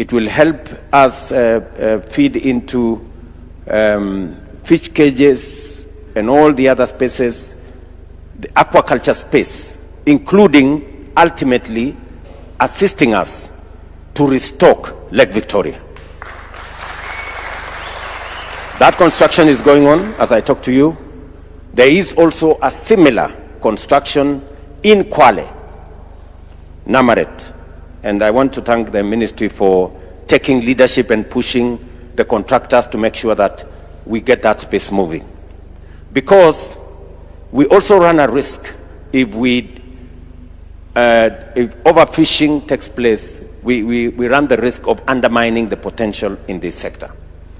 It will help us feed into fish cages and all the other spaces, the aquaculture space, including ultimately assisting us to restock Lake Victoria. That construction is going on as I talk to you. There is also a similar construction in Kwale, Namaret, and I want to thank the ministry for taking leadership and pushing the contractors to make sure that we get that space moving. Because we also run a risk if overfishing takes place, we run the risk of undermining the potential in this sector.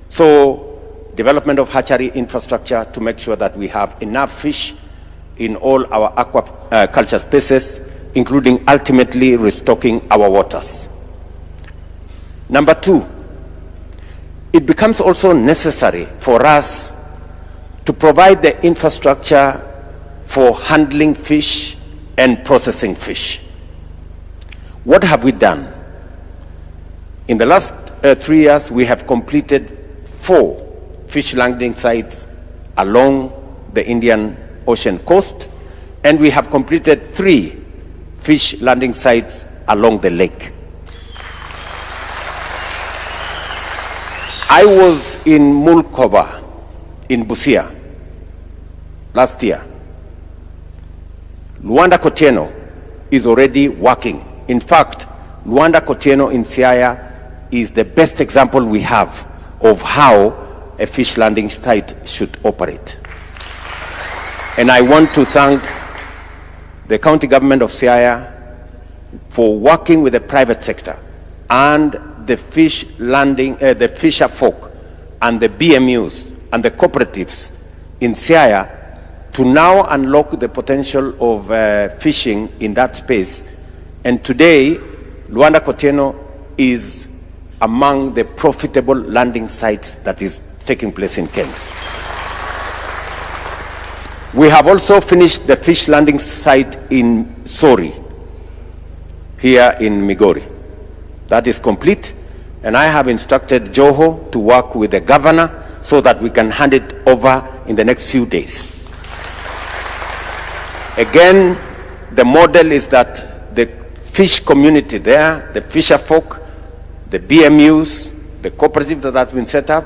So development of hatchery infrastructure to make sure that we have enough fish in all our aquaculture spaces, including ultimately restocking our waters. Number two, it becomes also necessary for us to provide the infrastructure for handling fish and processing fish. What have we done? In the last 3 years, we have completed 4 fish landing sites along the Indian Ocean coast, and we have completed 3 fish landing sites along the lake. I was in Mulkoba in Busia last year. Luanda Kotieno is already working. In fact, Luanda Kotieno in Siaya is the best example we have of how a fish landing site should operate. And I want to thank the county government of Siaya for working with the private sector and the fish landing, the fisher folk and the BMUs and the cooperatives in Siaya to now unlock the potential of fishing in that space. And today, Luanda Kotieno is among the profitable landing sites that is taking place in Kenya. We have also finished the fish landing site in Sori, here in Migori. That is complete, and I have instructed Joho to work with the governor so that we can hand it over in the next few days. Again, the model is that the fish community there, the fisher folk, the BMUs, the cooperatives that have been set up,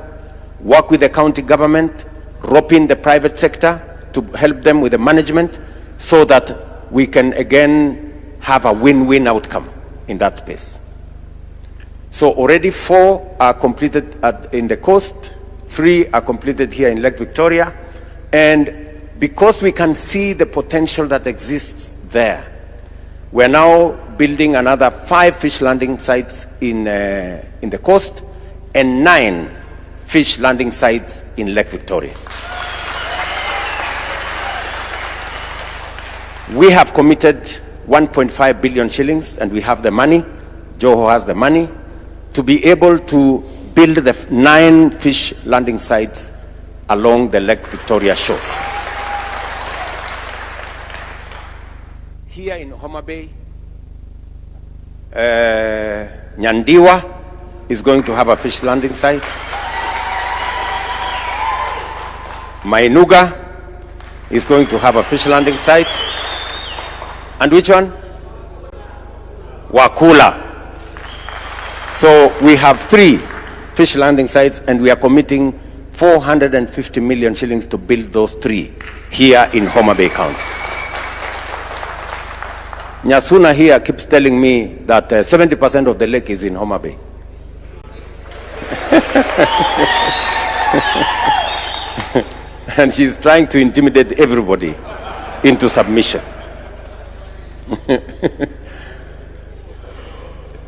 work with the county government, rope in the private sector to help them with the management so that we can again have a win-win outcome in that space. So already 4 are completed in the coast, 3 are completed here in Lake Victoria, and because we can see the potential that exists there, we're now building another 5 fish landing sites in the coast and 9 fish landing sites in Lake Victoria. We have committed 1.5 billion shillings, and we have the money, Joho has the money, to be able to build the 9 fish landing sites along the Lake Victoria shores. Here in Homa Bay, Nyandiwa is going to have a fish landing site. Mainuga is going to have a fish landing site. And which one? Wakula. So we have 3 fish landing sites, and we are committing 450 million shillings to build those 3 here in Homa Bay County. Nyasuna here keeps telling me that 70% of the lake is in Homa Bay. And she's trying to intimidate everybody into submission.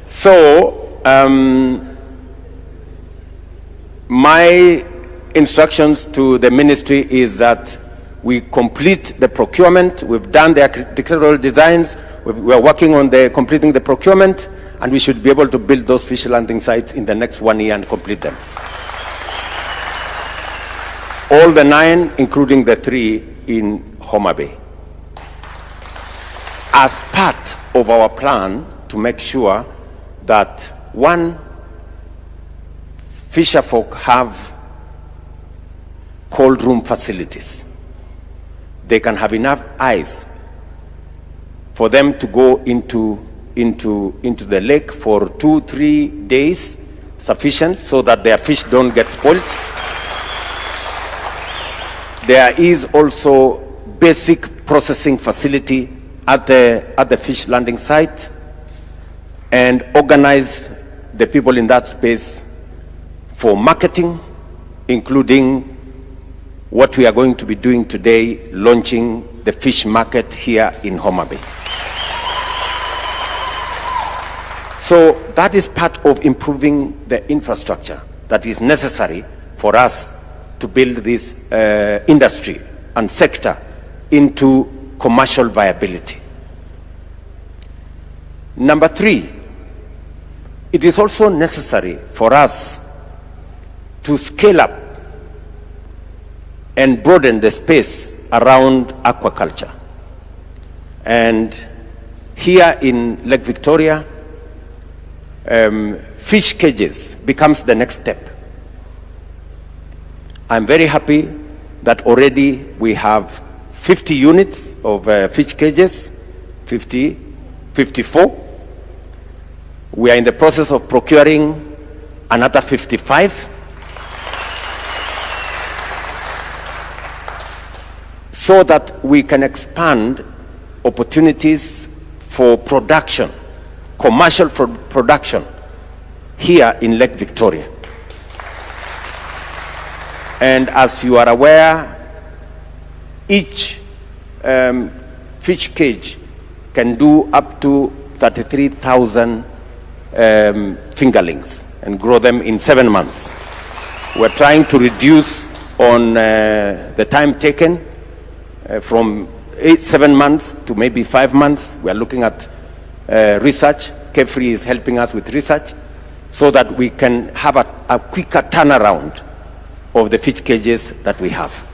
So, my instructions to the ministry is that we complete the procurement. We've done the architectural designs. We're working on completing the procurement, and we should be able to build those fish landing sites in the next 1 year and complete them. All the 9, including the 3 in Homa Bay, as part of our plan to make sure that, 1, fisherfolk have cold room facilities. They can have enough ice for them to go into the lake for 2-3 days, sufficient so that their fish don't get spoiled. There is also basic processing facility at the fish landing site, and organize the people in that space for marketing, including what we are going to be doing today, launching the fish market here in Homa Bay. So that is part of improving the infrastructure that is necessary for us to build this industry and sector into commercial viability. Number 3, it is also necessary for us to scale up and broaden the space around aquaculture. And here in Lake Victoria, fish cages becomes the next step. I'm very happy that already we have 50 units of fish cages, 54. We are in the process of procuring another 55. So that we can expand opportunities for production, commercial production here in Lake Victoria. And as you are aware, each fish cage can do up to 33,000 fingerlings and grow them in 7 months. We're trying to reduce on the time taken from 7 months to maybe 5 months. We are looking at research. Kefri is helping us with research so that we can have a quicker turnaround of the fish cages that we have.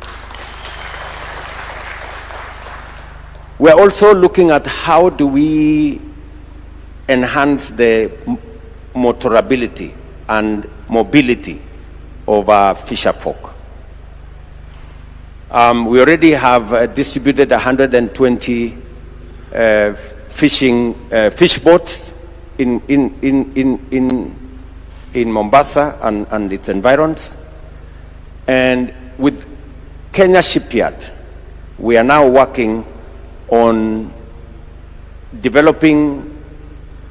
We are also looking at how do we enhance the motorability and mobility of our fisherfolk. We already have distributed 120 fish boats in Mombasa and its environs. And with Kenya Shipyard, we are now working on developing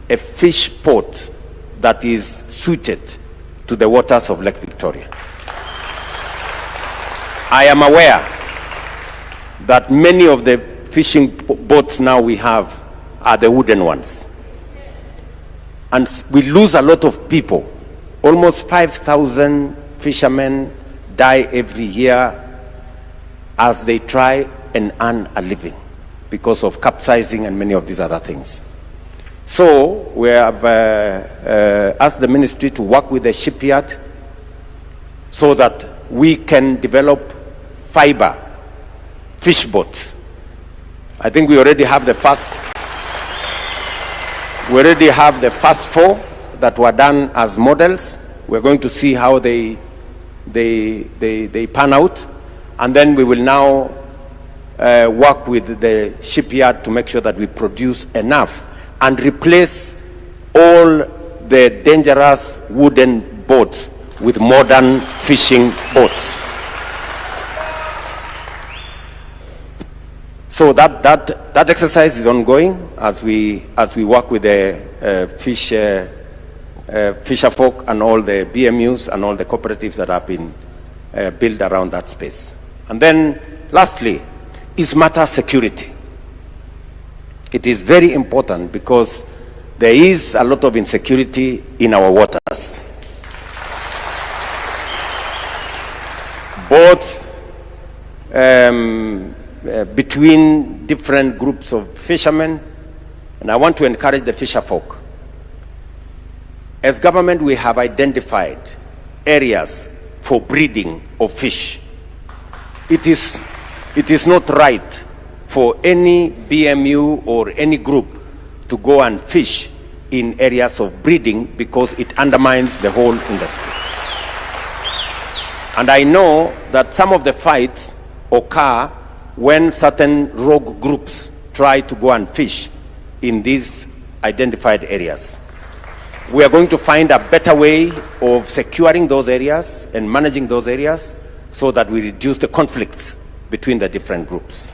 a fish port that is suited to the waters of Lake Victoria. I am aware that many of the fishing boats now we have are the wooden ones. And we lose a lot of people. Almost 5,000 fishermen die every year as they try and earn a living because of capsizing and many of these other things. So we have asked the ministry to work with the shipyard so that we can develop fiber fish boats. I think we already have the first. We already have the first 4 that were done as models. We're going to see how they pan out, and then we will now work with the shipyard to make sure that we produce enough and replace all the dangerous wooden boats with modern fishing boats. So that exercise is ongoing as we work with the fisherfolk and all the BMUs and all the cooperatives that have been built around that space. And then lastly is matter security. It is very important because there is a lot of insecurity in our waters. Both between different groups of fishermen, and I want to encourage the fisherfolk. As government, we have identified areas for breeding of fish. It is not right for any BMU or any group to go and fish in areas of breeding because it undermines the whole industry. And I know that some of the fights occur when certain rogue groups try to go and fish in these identified areas. We are going to find a better way of securing those areas and managing those areas so that we reduce the conflicts between the different groups.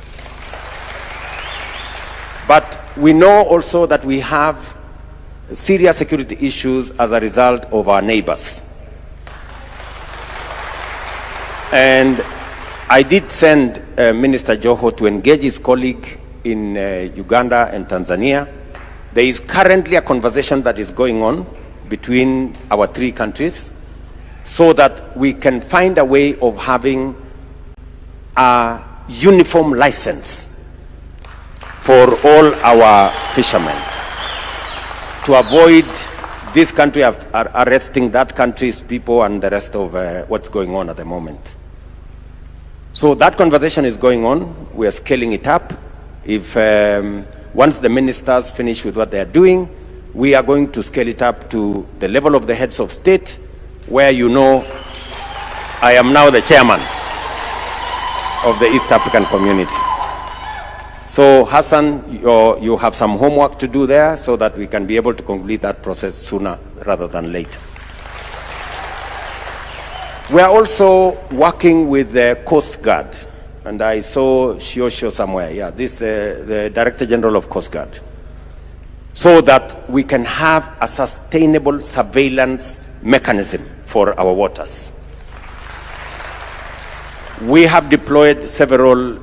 But we know also that we have serious security issues as a result of our neighbors. And I did send Minister Joho to engage his colleague in Uganda and Tanzania. There is currently a conversation that is going on between our three countries so that we can find a way of having a uniform license for all our fishermen to avoid this country arresting that country's people and the rest of what's going on at the moment. So that conversation is going on. We are scaling it up. If once the ministers finish with what they are doing, we are going to scale it up to the level of the heads of state, where you know I am now the chairman of the East African community. So Hassan, you have some homework to do there so that we can be able to complete that process sooner rather than later. We are also working with the Coast Guard, and I saw Shiosho somewhere, yeah, the Director General of Coast Guard, so that we can have a sustainable surveillance mechanism for our waters. We have deployed several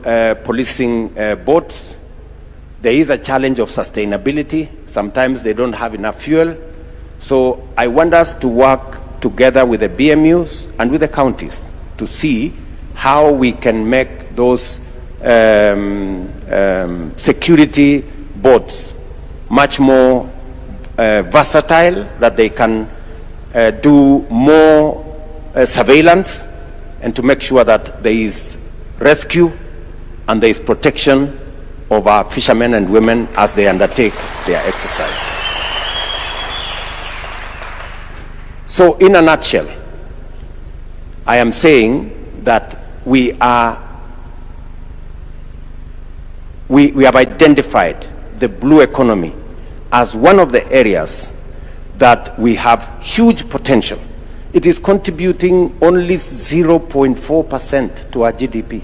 policing boats. There is a challenge of sustainability. Sometimes they don't have enough fuel. So I want us to work together with the BMUs and with the counties to see how we can make those security boats much more versatile, that they can do more surveillance, and to make sure that there is rescue and there is protection of our fishermen and women as they undertake their exercise. So in a nutshell, I am saying that we have identified the blue economy as one of the areas that we have huge potential. It is contributing only 0.4% to our GDP,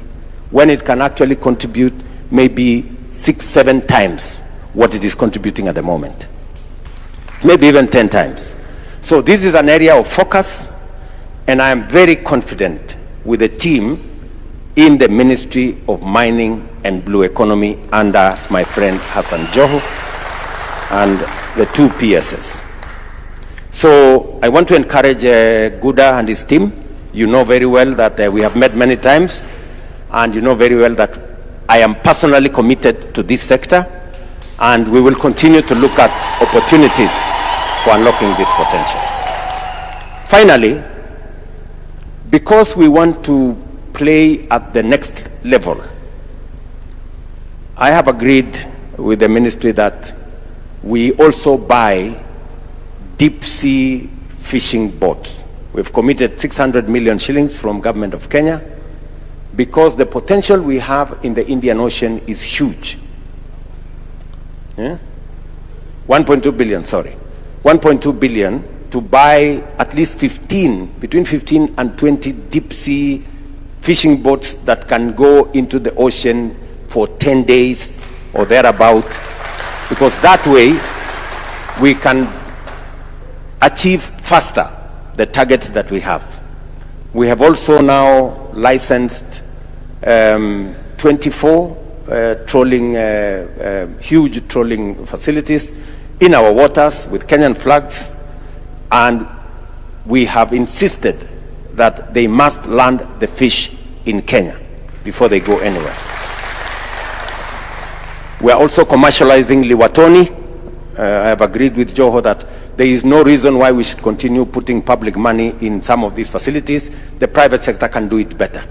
when it can actually contribute maybe 6-7 times what it is contributing at the moment, maybe even 10 times. So this is an area of focus, and I am very confident with the team in the Ministry of Mining and Blue Economy under my friend Hassan Joho and the two PSS. So I want to encourage Guda and his team. You know very well that we have met many times, and you know very well that I am personally committed to this sector, and we will continue to look at opportunities for unlocking this potential. Finally, because we want to play at the next level, I have agreed with the ministry that we also buy deep sea fishing boats. We've committed 600 million shillings from government of Kenya, because the potential we have in the Indian Ocean is huge. 1.2 billion, sorry. 1.2 billion to buy at least between 15 and 20 deep sea fishing boats that can go into the ocean for 10 days or thereabout, because that way we can achieve faster the targets that we have. We have also now licensed 24 huge trawling facilities in our waters with Kenyan flags, and we have insisted that they must land the fish in Kenya before they go anywhere. We are also commercializing Liwatoni. I have agreed with Joho that there is no reason why we should continue putting public money in some of these facilities. The private sector can do it better.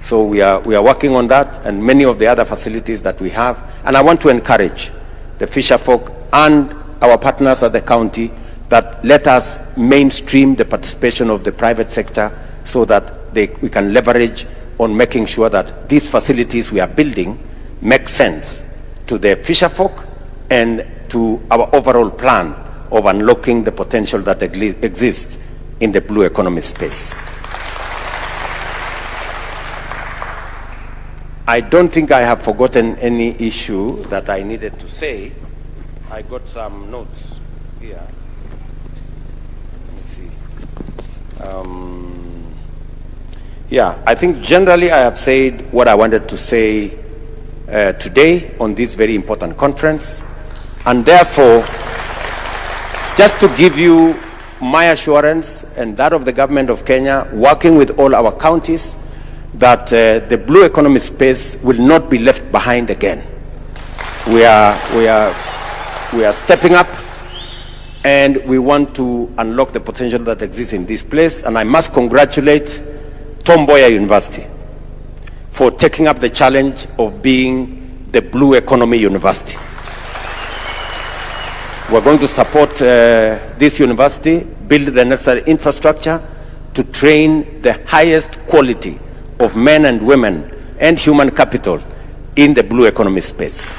So we are working on that, and many of the other facilities that we have. And I want to encourage the fisher folk and our partners at the county that let us mainstream the participation of the private sector, so that we can leverage on making sure that these facilities we are building make sense to the fisher folk and to our overall plan of unlocking the potential that exists in the blue economy space. I don't think I have forgotten any issue that I needed to say. I got some notes here. Let me see. Yeah, I think generally I have said what I wanted to say today on this very important conference. And therefore, just to give you my assurance and that of the government of Kenya, working with all our counties, that the blue economy space will not be left behind again. We are stepping up, and we want to unlock the potential that exists in this place. And I must congratulate Tom Mboya University for taking up the challenge of being the blue economy university. We're going to support this university, build the necessary infrastructure to train the highest quality of men and women and human capital in the blue economy space.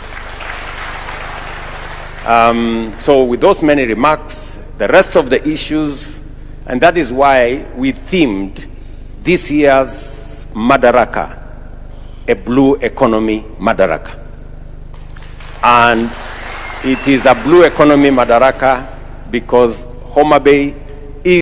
So with those many remarks, the rest of the issues, and that is why we themed this year's Madaraka, a blue economy Madaraka. And it is a blue economy Madaraka because Homa Bay